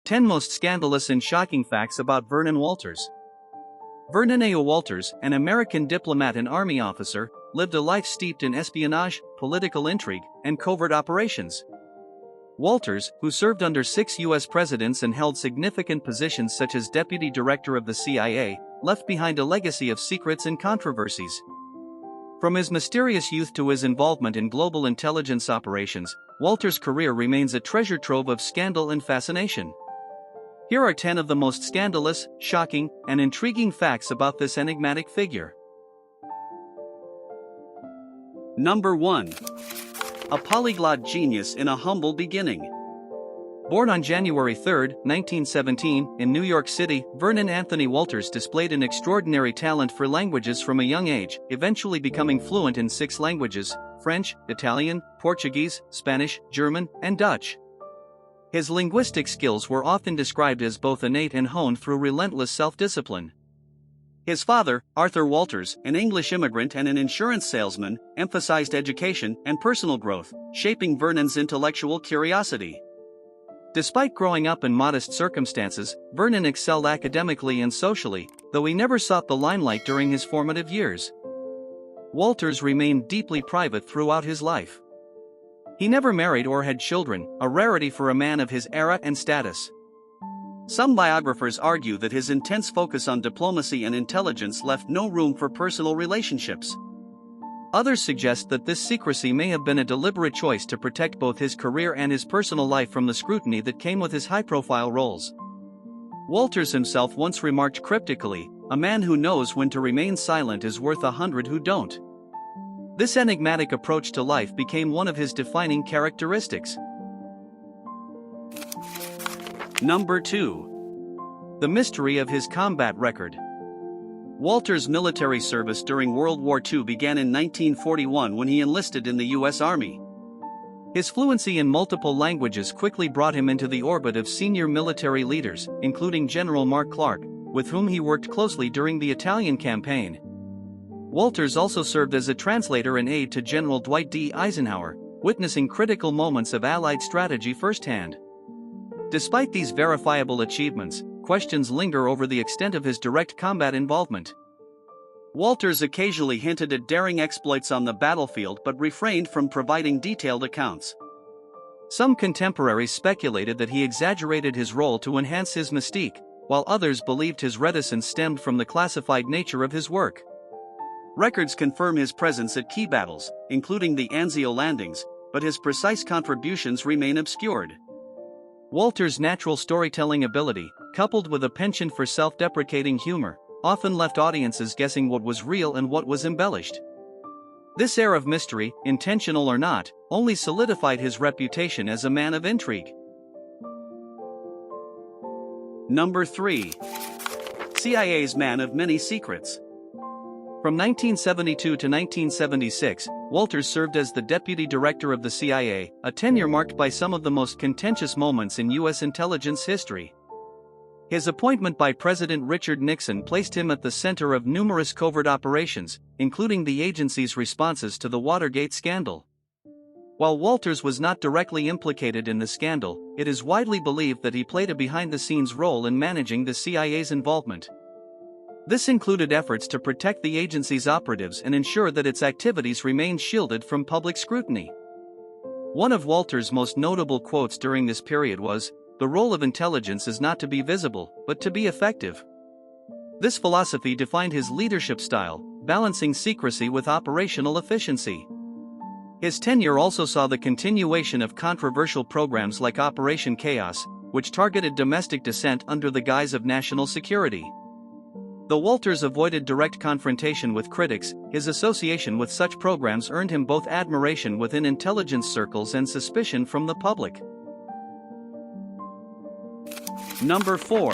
10 Most Scandalous and Shocking Facts About Vernon Walters. Vernon A. Walters, an American diplomat and army officer, lived a life steeped in espionage, political intrigue, and covert operations. Walters, who served under 6 U.S. presidents and held significant positions such as Deputy Director of the CIA, left behind a legacy of secrets and controversies. From his mysterious youth to his involvement in global intelligence operations, Walters' career remains a treasure trove of scandal and fascination. Here are 10 of the most scandalous, shocking, and intriguing facts about this enigmatic figure. Number 1. A polyglot genius in a humble beginning. Born on January 3, 1917, in New York City, Vernon Anthony Walters displayed an extraordinary talent for languages from a young age, eventually becoming fluent in 6 languages: French, Italian, Portuguese, Spanish, German, and Dutch. His linguistic skills were often described as both innate and honed through relentless self-discipline. His father, Arthur Walters, an English immigrant and an insurance salesman, emphasized education and personal growth, shaping Vernon's intellectual curiosity. Despite growing up in modest circumstances, Vernon excelled academically and socially, though he never sought the limelight during his formative years. Walters remained deeply private throughout his life. He never married or had children, a rarity for a man of his era and status. Some biographers argue that his intense focus on diplomacy and intelligence left no room for personal relationships. Others suggest that this secrecy may have been a deliberate choice to protect both his career and his personal life from the scrutiny that came with his high-profile roles. Walters himself once remarked cryptically, "A man who knows when to remain silent is worth 100 who don't." This enigmatic approach to life became one of his defining characteristics. Number 2. The mystery of his combat record. Walters' military service during World War II began in 1941 when he enlisted in the U.S. Army. His fluency in multiple languages quickly brought him into the orbit of senior military leaders, including General Mark Clark, with whom he worked closely during the Italian campaign. Walters also served as a translator and aide to General Dwight D. Eisenhower, witnessing critical moments of Allied strategy firsthand. Despite these verifiable achievements, questions linger over the extent of his direct combat involvement. Walters occasionally hinted at daring exploits on the battlefield but refrained from providing detailed accounts. Some contemporaries speculated that he exaggerated his role to enhance his mystique, while others believed his reticence stemmed from the classified nature of his work. Records confirm his presence at key battles, including the Anzio landings, but his precise contributions remain obscured. Walters' natural storytelling ability, coupled with a penchant for self-deprecating humor, often left audiences guessing what was real and what was embellished. This air of mystery, intentional or not, only solidified his reputation as a man of intrigue. Number 3. CIA's man of many secrets. From 1972 to 1976, Walters served as the Deputy Director of the CIA, a tenure marked by some of the most contentious moments in U.S. intelligence history. His appointment by President Richard Nixon placed him at the center of numerous covert operations, including the agency's responses to the Watergate scandal. While Walters was not directly implicated in the scandal, it is widely believed that he played a behind-the-scenes role in managing the CIA's involvement. This included efforts to protect the agency's operatives and ensure that its activities remained shielded from public scrutiny. One of Walters' most notable quotes during this period was, "The role of intelligence is not to be visible, but to be effective." This philosophy defined his leadership style, balancing secrecy with operational efficiency. His tenure also saw the continuation of controversial programs like Operation Chaos, which targeted domestic dissent under the guise of national security. Though Walters avoided direct confrontation with critics, his association with such programs earned him both admiration within intelligence circles and suspicion from the public. Number 4.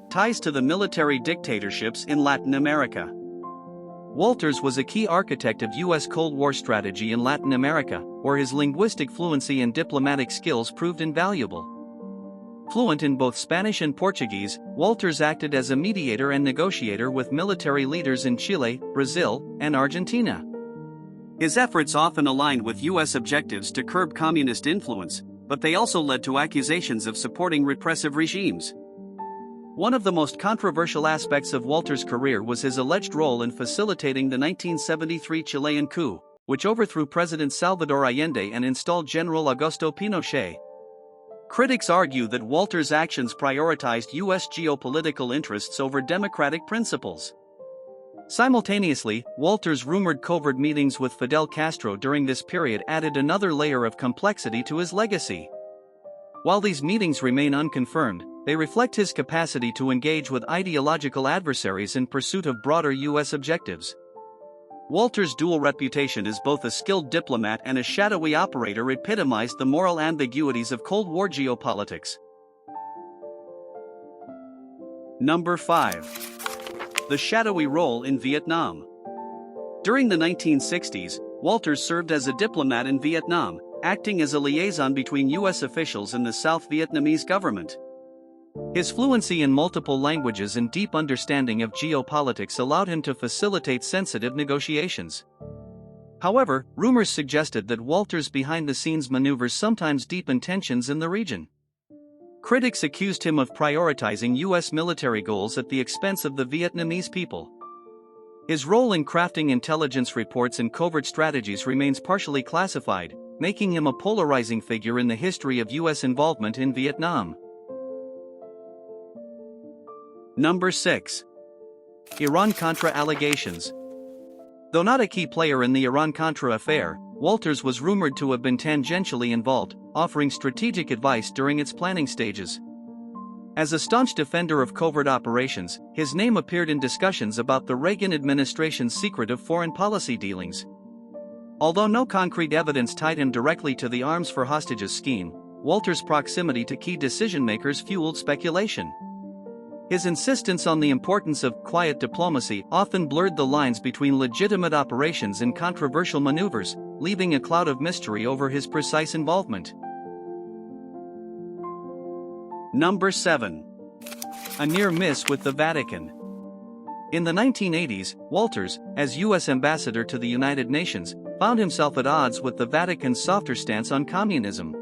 Ties to the military dictatorships in Latin America. Walters was a key architect of U.S. Cold War strategy in Latin America, where his linguistic fluency and diplomatic skills proved invaluable. Fluent in both Spanish and Portuguese, Walters acted as a mediator and negotiator with military leaders in Chile, Brazil, and Argentina. His efforts often aligned with U.S. objectives to curb communist influence, but they also led to accusations of supporting repressive regimes. One of the most controversial aspects of Walters' career was his alleged role in facilitating the 1973 Chilean coup, which overthrew President Salvador Allende and installed General Augusto Pinochet. Critics argue that Walters' actions prioritized U.S. geopolitical interests over democratic principles. Simultaneously, Walters' rumored covert meetings with Fidel Castro during this period added another layer of complexity to his legacy. While these meetings remain unconfirmed, they reflect his capacity to engage with ideological adversaries in pursuit of broader U.S. objectives. Walters' dual reputation as both a skilled diplomat and a shadowy operator epitomized the moral ambiguities of Cold War geopolitics. Number 5. The shadowy role in Vietnam. During the 1960s, Walters served as a diplomat in Vietnam, acting as a liaison between U.S. officials and the South Vietnamese government. His fluency in multiple languages and deep understanding of geopolitics allowed him to facilitate sensitive negotiations. However, rumors suggested that Walters' behind-the-scenes maneuvers sometimes deepened tensions in the region. Critics accused him of prioritizing U.S. military goals at the expense of the Vietnamese people. His role in crafting intelligence reports and covert strategies remains partially classified, making him a polarizing figure in the history of U.S. involvement in Vietnam. Number 6. Iran-Contra allegations. Though not a key player in the Iran-Contra affair, Walters was rumored to have been tangentially involved, offering strategic advice during its planning stages. As a staunch defender of covert operations, his name appeared in discussions about the Reagan administration's secretive foreign policy dealings. Although no concrete evidence tied him directly to the arms for hostages scheme, Walters' proximity to key decision-makers fueled speculation. His insistence on the importance of quiet diplomacy often blurred the lines between legitimate operations and controversial maneuvers, leaving a cloud of mystery over his precise involvement. Number 7. A near miss with the Vatican. In the 1980s, Walters, as U.S. ambassador to the United Nations, found himself at odds with the Vatican's softer stance on communism.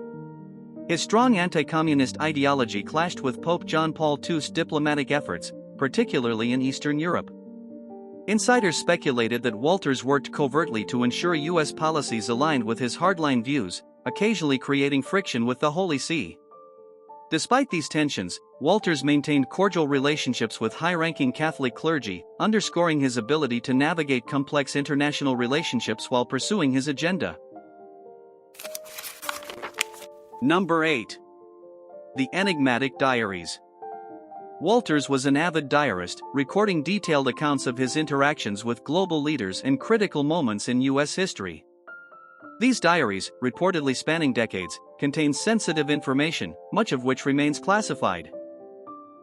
His strong anti-communist ideology clashed with Pope John Paul II's diplomatic efforts, particularly in Eastern Europe. Insiders speculated that Walters worked covertly to ensure U.S. policies aligned with his hardline views, occasionally creating friction with the Holy See. Despite these tensions, Walters maintained cordial relationships with high-ranking Catholic clergy, underscoring his ability to navigate complex international relationships while pursuing his agenda. Number 8. The enigmatic diaries. Walters was an avid diarist, recording detailed accounts of his interactions with global leaders and critical moments in U.S. history. These diaries, reportedly spanning decades, contain sensitive information, much of which remains classified.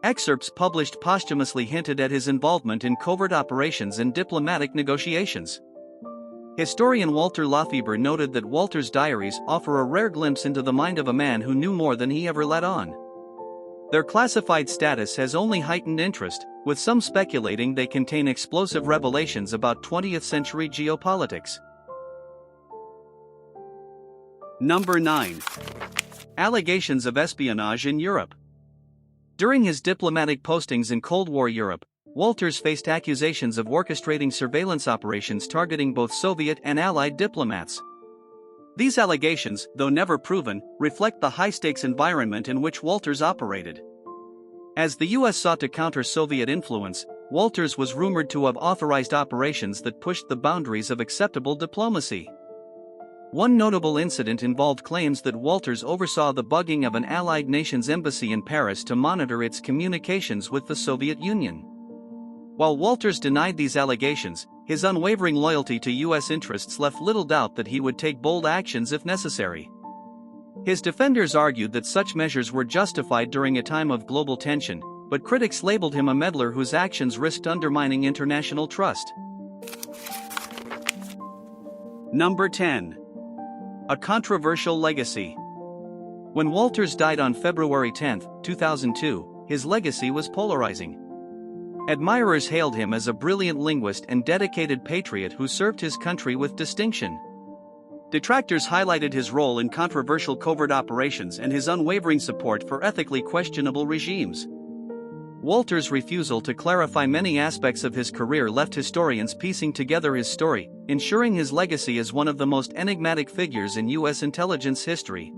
Excerpts published posthumously hinted at his involvement in covert operations and diplomatic negotiations. Historian Walter Lafeber noted that Walters' diaries offer a rare glimpse into the mind of a man who knew more than he ever let on. Their classified status has only heightened interest, with some speculating they contain explosive revelations about 20th-century geopolitics. Number 9. Allegations of espionage in Europe. During his diplomatic postings in Cold War Europe, Walters faced accusations of orchestrating surveillance operations targeting both Soviet and Allied diplomats. These allegations, though never proven, reflect the high-stakes environment in which Walters operated. As the U.S. sought to counter Soviet influence, Walters was rumored to have authorized operations that pushed the boundaries of acceptable diplomacy. One notable incident involved claims that Walters oversaw the bugging of an Allied nation's embassy in Paris to monitor its communications with the Soviet Union. While Walters denied these allegations, his unwavering loyalty to U.S. interests left little doubt that he would take bold actions if necessary. His defenders argued that such measures were justified during a time of global tension, but critics labeled him a meddler whose actions risked undermining international trust. Number 10. A controversial legacy. When Walters died on February 10, 2002, his legacy was polarizing. Admirers hailed him as a brilliant linguist and dedicated patriot who served his country with distinction. Detractors highlighted his role in controversial covert operations and his unwavering support for ethically questionable regimes. Walters' refusal to clarify many aspects of his career left historians piecing together his story, ensuring his legacy as one of the most enigmatic figures in U.S. intelligence history.